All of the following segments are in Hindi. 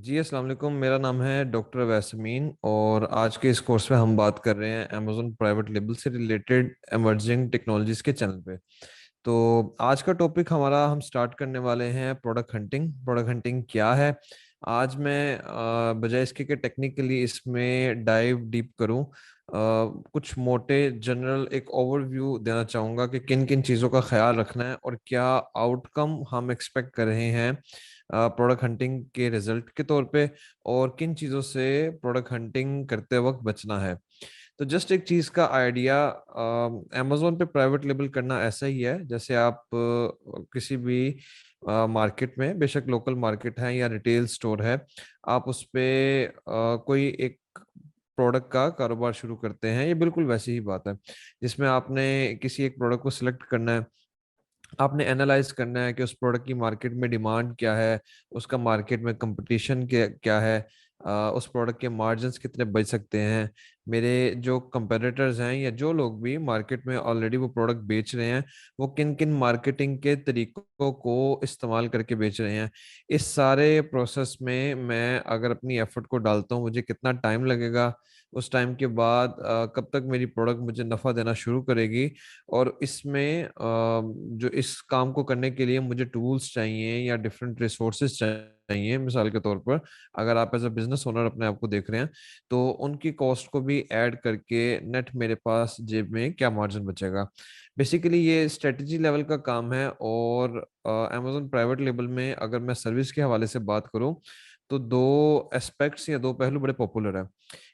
जी अस्सलाम वालेकुम। मेरा नाम है डॉक्टर वैसमीन और आज के इस कोर्स में हम बात कर रहे हैं अमेज़न प्राइवेट लेबल से रिलेटेड इमर्जिंग टेक्नोलॉजीज के चैनल पे। तो आज का टॉपिक हमारा हम स्टार्ट करने वाले हैं प्रोडक्ट हंटिंग। प्रोडक्ट हंटिंग क्या है? आज मैं बजाय इसके कि टेक्निकली इसमें डाइव डीप करूं, कुछ मोटे जनरल एक ओवरव्यू देना चाहूँगा कि किन किन चीज़ों का ख्याल रखना है और क्या आउटकम हम एक्सपेक्ट कर रहे हैं प्रोडक्ट हंटिंग के रिजल्ट के तौर पे, और किन चीज़ों से प्रोडक्ट हंटिंग करते वक्त बचना है। तो जस्ट एक चीज़ का आइडिया, अमेजोन पे प्राइवेट लेबल करना ऐसा ही है जैसे आप किसी भी मार्केट में, बेशक लोकल मार्केट है या रिटेल स्टोर है, आप उस पे कोई एक प्रोडक्ट का कारोबार शुरू करते हैं। ये बिल्कुल वैसी ही बात है जिसमें आपने किसी एक प्रोडक्ट को सिलेक्ट करना है। आपने एनालाइज करना है कि उस प्रोडक्ट की मार्केट में डिमांड क्या है, उसका मार्केट में कंपटीशन क्या है, उस प्रोडक्ट के मार्जिन्स कितने बच सकते हैं, मेरे जो कंपेटिटर्स हैं या जो लोग भी मार्केट में ऑलरेडी वो प्रोडक्ट बेच रहे हैं वो किन किन मार्केटिंग के तरीकों को इस्तेमाल करके बेच रहे हैं। इस सारे प्रोसेस में मैं अगर अपनी एफर्ट को डालता हूँ, मुझे कितना टाइम लगेगा, उस टाइम के बाद कब तक मेरी प्रोडक्ट मुझे नफ़ा देना शुरू करेगी, और इसमें जो इस काम को करने के लिए मुझे टूल्स चाहिए या डिफरेंट रिसोर्सेज चाहिए। मिसाल के तौर पर अगर आप एज अ बिजनेस ओनर अपने आप को देख रहे हैं तो उनकी कॉस्ट को भी ऐड करके नेट मेरे पास जेब में क्या मार्जिन बचेगा। बेसिकली ये स्ट्रेटजी लेवल का काम है। और अमेजोन प्राइवेट लेबल में अगर मैं सर्विस के हवाले से बात करूं तो दो एस्पेक्ट्स या दो पहलू बड़े पॉपुलर हैं।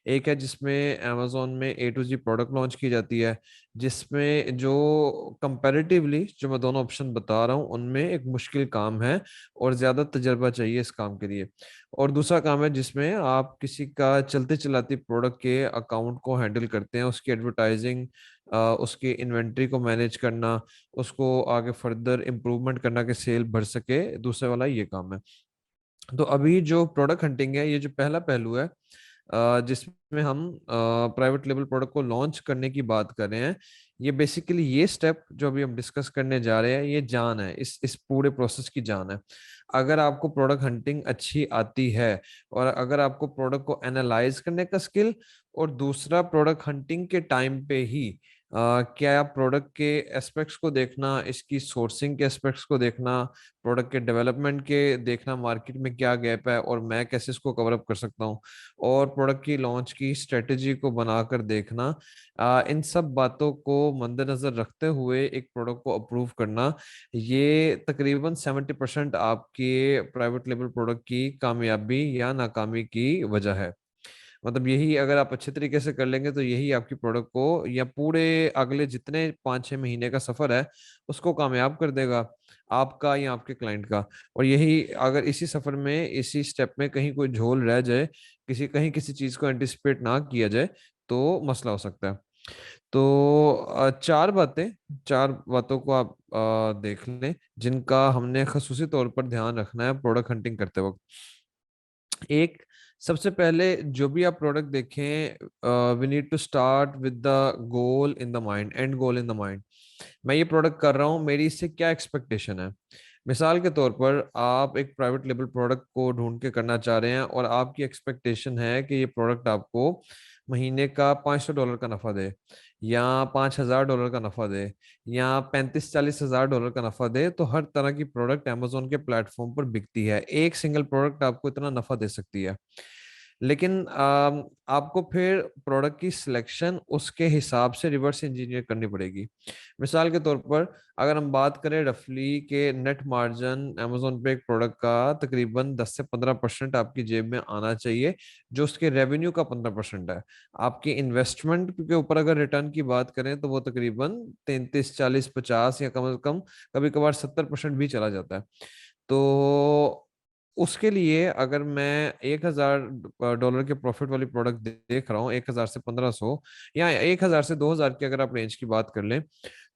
एक है जिसमें अमेजोन में A to Z product launch की जाती है, जिसमें जो कंपैरेटिवली जो मैं दोनों ऑप्शन बता रहा हूँ उनमें एक मुश्किल काम है और ज्यादा तजर्बा चाहिए इस काम के लिए। और दूसरा काम है जिसमें आप किसी का चलते चलाती प्रोडक्ट के अकाउंट को हैंडल करते हैं, उसकी एडवर्टाइजिंग, उसकी इन्वेंट्री को मैनेज करना, उसको आगे फर्दर इम्प्रूवमेंट करना कि सेल बढ़ सके, दूसरे वाला ये काम है। तो अभी जो प्रोडक्ट हंटिंग है, ये जो पहला पहलू है जिसमें हम प्राइवेट लेबल प्रोडक्ट को लॉन्च करने की बात कर रहे हैं, ये बेसिकली ये स्टेप जो अभी हम डिस्कस करने जा रहे हैं ये जान है, इस पूरे प्रोसेस की जान है। अगर आपको प्रोडक्ट हंटिंग अच्छी आती है और अगर आपको प्रोडक्ट को एनालाइज करने का स्किल, और दूसरा प्रोडक्ट हंटिंग के टाइम पे ही क्या प्रोडक्ट के एस्पेक्ट्स को देखना, इसकी सोर्सिंग के एस्पेक्ट्स को देखना, प्रोडक्ट के डेवलपमेंट के देखना, मार्केट में क्या गैप है और मैं कैसे इसको कवर अप कर सकता हूँ, और प्रोडक्ट की लॉन्च की स्ट्रेटेजी को बनाकर देखना, इन सब बातों को मद्देनजर रखते हुए एक प्रोडक्ट को अप्रूव करना, ये तकरीबन 70% आपके प्राइवेट लेवल प्रोडक्ट की कामयाबी या नाकामी की वजह है। मतलब यही अगर आप अच्छे तरीके से कर लेंगे तो यही आपकी प्रोडक्ट को या पूरे अगले जितने 5-6 महीने का सफर है उसको कामयाब कर देगा, आपका या आपके क्लाइंट का। और यही अगर इसी सफर में इसी स्टेप में कहीं कोई झोल रह जाए, कहीं किसी चीज को एंटिसिपेट ना किया जाए तो मसला हो सकता है। तो चार बातों को आप देख लें जिनका हमने खसूसी तौर पर ध्यान रखना है प्रोडक्ट हंटिंग करते वक्त। एक, सबसे पहले जो भी आप प्रोडक्ट देखें, we need to start with the goal in the mind, and goal in the mind. मैं ये प्रोडक्ट कर रहा हूँ, मेरी इससे क्या एक्सपेक्टेशन है। मिसाल के तौर पर आप एक प्राइवेट लेबल प्रोडक्ट को ढूंढ के करना चाह रहे हैं और आपकी एक्सपेक्टेशन है कि ये प्रोडक्ट आपको महीने का $500 का नफा दे, या $5,000 का नफा दे, या 35-40 हज़ार डॉलर का नफा दे। तो हर तरह की प्रोडक्ट अमेजोन के प्लेटफॉर्म पर बिकती है, एक सिंगल प्रोडक्ट आपको इतना नफा दे सकती है। लेकिन आपको फिर प्रोडक्ट की सिलेक्शन उसके हिसाब से रिवर्स इंजीनियर करनी पड़ेगी। मिसाल के तौर पर अगर हम बात करें रफली के नेट मार्जिन अमेजोन पे एक प्रोडक्ट का तकरीबन 10 से 15% आपकी जेब में आना चाहिए, जो उसके रेवेन्यू का 15% है। आपकी इन्वेस्टमेंट के ऊपर अगर रिटर्न की बात करें तो वो तकरीबन 33-40-50 या कम से कम कभी कभार 70% भी चला जाता है। तो उसके लिए अगर मैं $1,000 के प्रॉफिट वाली प्रोडक्ट देख रहा हूँ, 1,000 से 1,500 या 1,000 से 2,000 की अगर आप रेंज की बात कर लें,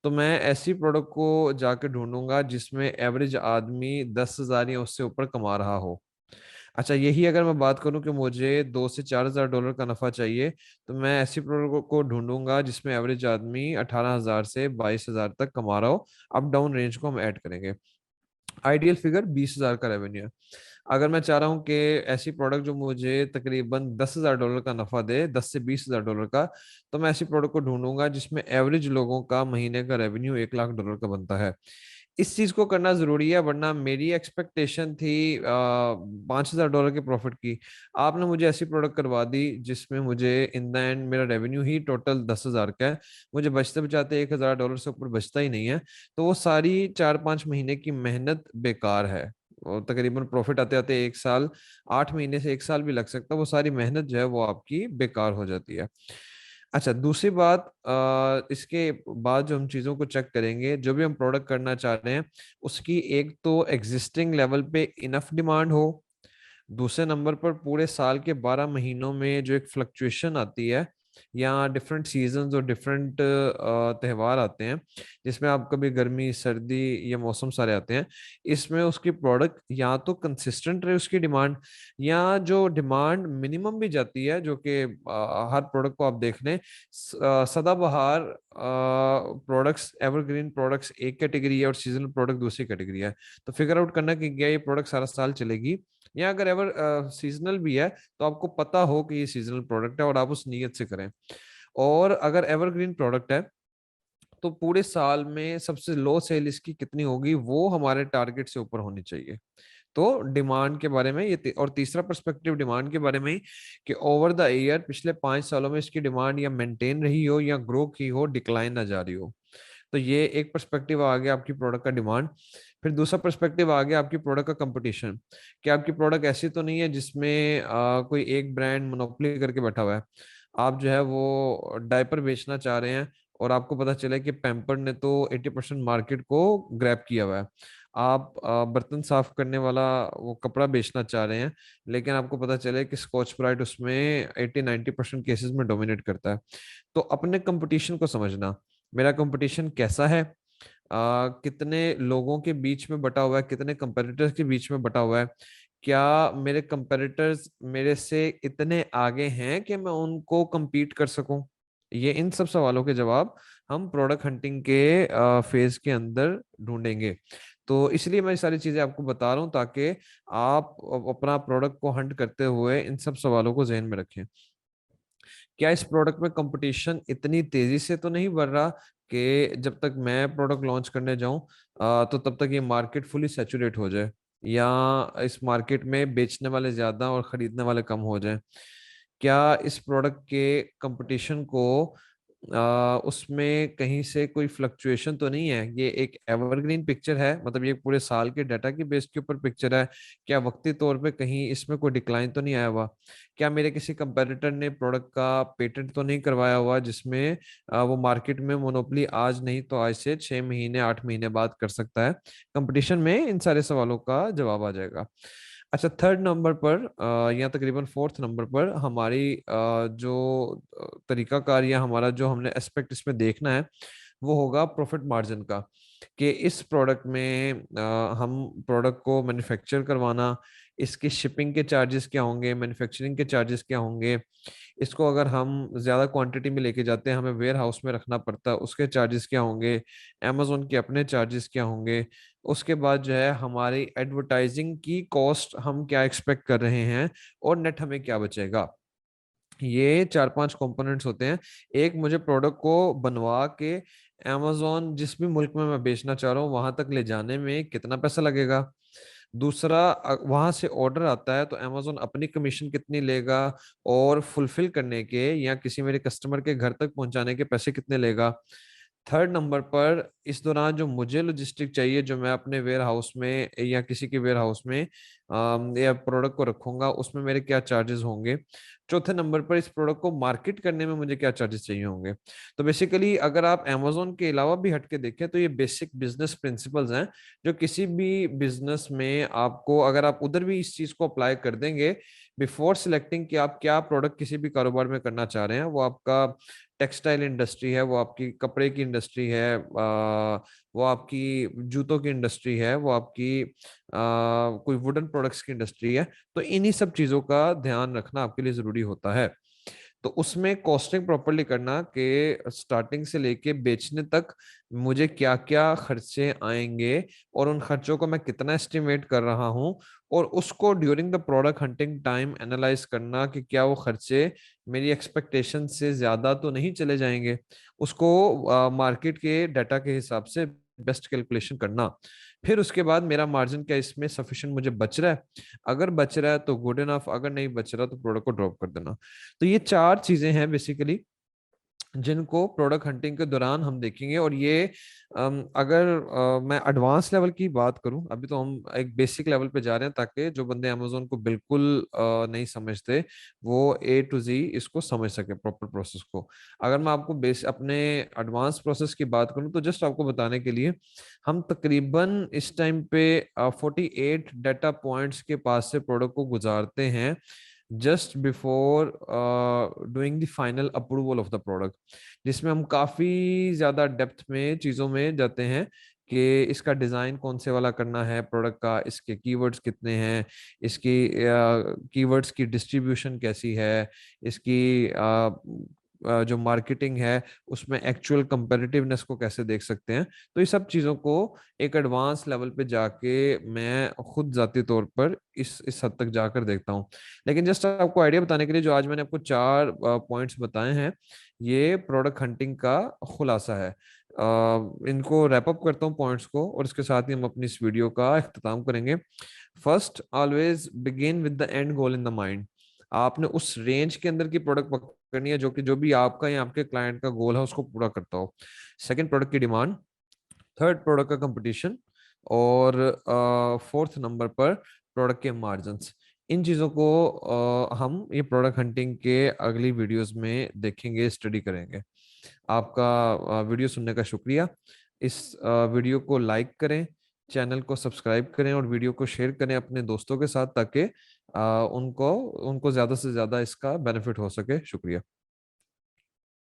तो मैं ऐसी प्रोडक्ट को जाके ढूंढूंगा जिसमें एवरेज आदमी 10,000 या उससे ऊपर कमा रहा हो। अच्छा, यही अगर मैं बात करूं कि मुझे $2,000 से 4,000 का नफा चाहिए, तो मैं ऐसी प्रोडक्ट को ढूंढूंगा जिसमें एवरेज आदमी 18,000 से 22,000 तक कमा रहा हो। अप डाउन रेंज को हम ऐड करेंगे। आइडियल फिगर 20,000 का रेवेन्यू है। अगर मैं चाह रहा हूँ कि ऐसी प्रोडक्ट जो मुझे तकरीबन $10,000 का नफा दे, $10 से $20,000 का, तो मैं ऐसी प्रोडक्ट को ढूंढूंगा जिसमें एवरेज लोगों का महीने का रेवेन्यू $1 लाख का बनता है। इस चीज को करना जरूरी है, वरना मेरी एक्सपेक्टेशन थी $5,000 के प्रॉफिट की। आपने मुझे ऐसी प्रोडक्ट करवा दी जिसमें मुझे इन द एंड मेरा रेवेन्यू ही टोटल 10,000 का है, मुझे बचते बचाते $1,000 से ऊपर बचता ही नहीं है। तो वो सारी 4-5 महीने की मेहनत बेकार है। और तकरीबन प्रॉफिट आते आते 1 साल, 8 महीने से 1 साल भी लग सकता है, वो सारी मेहनत जो है वो आपकी बेकार हो जाती है। अच्छा, दूसरी बात, इसके बाद जो हम चीज़ों को चेक करेंगे, जो भी हम प्रोडक्ट करना चाह रहे हैं उसकी एक तो एग्जिस्टिंग लेवल पे इनफ डिमांड हो। दूसरे नंबर पर पूरे साल के 12 महीनों में जो एक फ्लक्चुएशन आती है, या डिफरेंट सीजन्स और डिफरेंट त्योहार आते हैं जिसमें आप कभी गर्मी सर्दी ये मौसम सारे आते हैं, इसमें उसकी प्रोडक्ट या तो कंसिस्टेंट रहे उसकी डिमांड, या जो डिमांड मिनिमम भी जाती है, जो कि हर प्रोडक्ट को आप देख लें, सदाबहार प्रोडक्ट्स, एवरग्रीन प्रोडक्ट्स एक कैटेगरी है और सीजनल प्रोडक्ट दूसरी कैटेगरी है। तो फिगर आउट करना कि क्या ये प्रोडक्ट सारा साल चलेगी, या अगर एवर सीजनल भी है तो आपको पता हो कि ये सीजनल प्रोडक्ट है और आप उस नीयत से करें। और अगर एवरग्रीन प्रोडक्ट है तो पूरे साल में सबसे लो सेल इसकी कितनी होगी, वो हमारे टारगेट से ऊपर होनी चाहिए। तो डिमांड के बारे में और तीसरा पर्सपेक्टिव डिमांड के बारे में ही, कि ओवर द ईयर पिछले 5 सालों में इसकी डिमांड या मेंटेन रही हो या ग्रो की हो, डिक्लाइन ना जा रही हो। तो ये एक पर्सपेक्टिव आ गया आपकी प्रोडक्ट का डिमांड। फिर दूसरा पर्सपेक्टिव आ गया आपकी प्रोडक्ट का कंपटीशन, कि आपकी प्रोडक्ट ऐसी तो नहीं है जिसमें कोई एक ब्रांड मोनोपोली करके बैठा हुआ है। आप जो है वो डायपर बेचना चाह रहे हैं और आपको पता चला कि पैम्पर ने तो 80% मार्केट को ग्रैब किया हुआ है। आप बर्तन साफ करने वाला वो कपड़ा बेचना चाह रहे हैं, लेकिन आपको पता चले कि स्कॉच ब्राइट उसमें 80-90% केसेस में डोमिनेट करता है। तो अपने कंपटीशन को समझना, मेरा कंपटीशन कैसा है, कितने लोगों के बीच में बटा हुआ है, कितने कंपेटिटर्स के बीच में बटा हुआ है, क्या मेरे कंपेटिटर्स मेरे से इतने आगे हैं कि मैं उनको compete कर सकूं। ये इन सब सवालों के जवाब हम प्रोडक्ट हंटिंग के फेज के अंदर ढूंढेंगे। तो इसलिए मैं ये सारी चीजें आपको बता रहा हूं ताकि आप अपना प्रोडक्ट को हंट करते हुए इन सब सवालों को जहन में रखें। क्या इस प्रोडक्ट में कंपटीशन इतनी तेजी से तो नहीं बढ़ रहा कि जब तक मैं प्रोडक्ट लॉन्च करने जाऊं तो तब तक ये मार्केट फुली सैचुरेट हो जाए, या इस मार्केट में बेचने वाले ज्यादा और खरीदने वाले कम हो जाए। क्या इस प्रोडक्ट के कंपटीशन को उसमें कहीं से कोई फ्लक्चुएशन तो नहीं है, ये एक एवरग्रीन पिक्चर है, मतलब ये पूरे साल के डाटा की बेस के ऊपर पिक्चर है। क्या वक्ती तौर पे कहीं इसमें कोई डिक्लाइन तो नहीं आया हुआ, क्या मेरे किसी कंपैरेटर ने प्रोडक्ट का पेटेंट तो नहीं करवाया हुआ जिसमें वो मार्केट में मोनोपोली आज नहीं तो आज से 6 महीने 8 महीने बाद कर सकता है। कंपटीशन में इन सारे सवालों का जवाब आ जाएगा। अच्छा, थर्ड नंबर पर या तकरीबन फोर्थ नंबर पर हमारी जो तरीकाकार या हमारा जो हमने एस्पेक्ट इसमें देखना है वो होगा प्रॉफिट मार्जिन का, कि इस प्रोडक्ट में हम प्रोडक्ट को मैन्युफैक्चर करवाना, इसके शिपिंग के चार्जेस क्या होंगे, मैन्युफैक्चरिंग के चार्जेस क्या होंगे, इसको अगर हम ज्यादा क्वांटिटी में लेके जाते हैं हमें वेयर हाउस में रखना पड़ता है उसके चार्जेस क्या होंगे, अमेजोन के अपने चार्जेस क्या होंगे, उसके बाद जो है हमारी एडवर्टाइजिंग की कॉस्ट हम क्या एक्सपेक्ट कर रहे हैं, और नेट हमें क्या बचेगा। ये 4-5 कंपोनेंट्स होते हैं। एक, मुझे प्रोडक्ट को बनवा के amazon जिस भी मुल्क में मैं बेचना चाह रहा हूँ वहां तक ले जाने में कितना पैसा लगेगा। दूसरा, वहां से ऑर्डर आता है तो amazon अपनी कमीशन कितनी लेगा, और फुलफिल करने के या किसी मेरे कस्टमर के घर तक पहुंचाने के पैसे कितने लेगा। थर्ड नंबर पर, इस दौरान जो मुझे लॉजिस्टिक चाहिए जो मैं अपने वेयर हाउस में या किसी के वेयर हाउस में या प्रोडक्ट को रखूंगा उसमें मेरे क्या चार्जेस होंगे। चौथे नंबर पर, इस प्रोडक्ट को मार्केट करने में मुझे क्या चार्जेस चाहिए होंगे। तो बेसिकली अगर आप अमेजोन के अलावा भी हटके देखें तो ये बेसिक बिजनेस प्रिंसिपल्स हैं जो किसी भी बिजनेस में आपको, अगर आप उधर भी इस चीज को अप्लाई कर देंगे बिफोर सिलेक्टिंग कि आप क्या प्रोडक्ट किसी भी कारोबार में करना चाह रहे हैं, वो आपका टेक्सटाइल इंडस्ट्री है, वो आपकी कपड़े की इंडस्ट्री है, वो आपकी जूतों की इंडस्ट्री है, वो आपकी कोई वुडन प्रोडक्ट्स की इंडस्ट्री है, तो इन्हीं सब चीजों का ध्यान रखना आपके लिए जरूरी होता है। तो उसमें कॉस्टिंग प्रॉपरली करना कि स्टार्टिंग से लेके बेचने तक मुझे क्या क्या खर्चे आएंगे और उन खर्चों को मैं कितना एस्टिमेट कर रहा हूँ, और उसको during the product hunting time analyse करना कि क्या वो खर्चे मेरी एक्सपेक्टेशन से ज्यादा तो नहीं चले जाएंगे, उसको मार्केट के डाटा के हिसाब से बेस्ट कैलकुलेशन करना। फिर उसके बाद मेरा मार्जिन क्या इसमें सफिशिएंट मुझे बच रहा है, अगर बच रहा है तो गुड इनफ, अगर नहीं बच रहा तो प्रोडक्ट को ड्रॉप कर देना। तो ये चार चीजें हैं बेसिकली जिनको प्रोडक्ट हंटिंग के दौरान हम देखेंगे। और ये अगर मैं एडवांस लेवल की बात करूं, अभी तो हम एक बेसिक लेवल पे जा रहे हैं ताकि जो बंदे अमेजोन को बिल्कुल नहीं समझते वो ए टू जी इसको समझ सके प्रॉपर प्रोसेस को। अगर मैं आपको बेस अपने एडवांस प्रोसेस की बात करूं तो जस्ट आपको बताने के लिए, हम तकरीबन इस टाइम पे 48 डाटा पॉइंट्स के पास से प्रोडक्ट को गुजारते हैं just before doing the final approval of the product, जिसमें हम काफी ज्यादा डेप्थ में चीजों में जाते हैं कि इसका डिजाइन कौन से वाला करना है प्रोडक्ट का, इसके कीवर्ड्स कितने हैं, इसकी कीवर्ड्स की डिस्ट्रीब्यूशन कैसी है, इसकी जो मार्केटिंग है उसमें एक्चुअल कंपेरेटिवनेस को कैसे देख सकते हैं। तो ये सब चीज़ों को एक एडवांस लेवल पे जाके मैं खुद जाती तौर पर इस हद तक जाकर देखता हूँ। लेकिन जस्ट आपको आइडिया बताने के लिए, जो आज मैंने आपको चार पॉइंट्स बताए हैं, ये प्रोडक्ट हंटिंग का खुलासा है। इनको रैप अप करता हूँ पॉइंट्स को, और इसके साथ ही हम अपनी इस वीडियो का इख्तिताम करेंगे। First, always begin with the end goal in the mind. आपने उस रेंज के अंदर की प्रोडक्ट पकड़नी है जो कि जो भी आपका या आपके क्लाइंट का गोल है उसको पूरा करता हो। सेकंड, प्रोडक्ट की डिमांड। थर्ड, प्रोडक्ट का कंपटीशन। और फोर्थ नंबर पर प्रोडक्ट के मार्जिन्स। इन चीज़ों को हम ये प्रोडक्ट हंटिंग के अगली वीडियोस में देखेंगे, स्टडी करेंगे। आपका वीडियो सुनने का शुक्रिया। इस वीडियो को लाइक करें, चैनल को सब्सक्राइब करें और वीडियो को शेयर करें अपने दोस्तों के साथ ताकि उनको उनको ज़्यादा से ज़्यादा इसका बेनिफिट हो सके। शुक्रिया।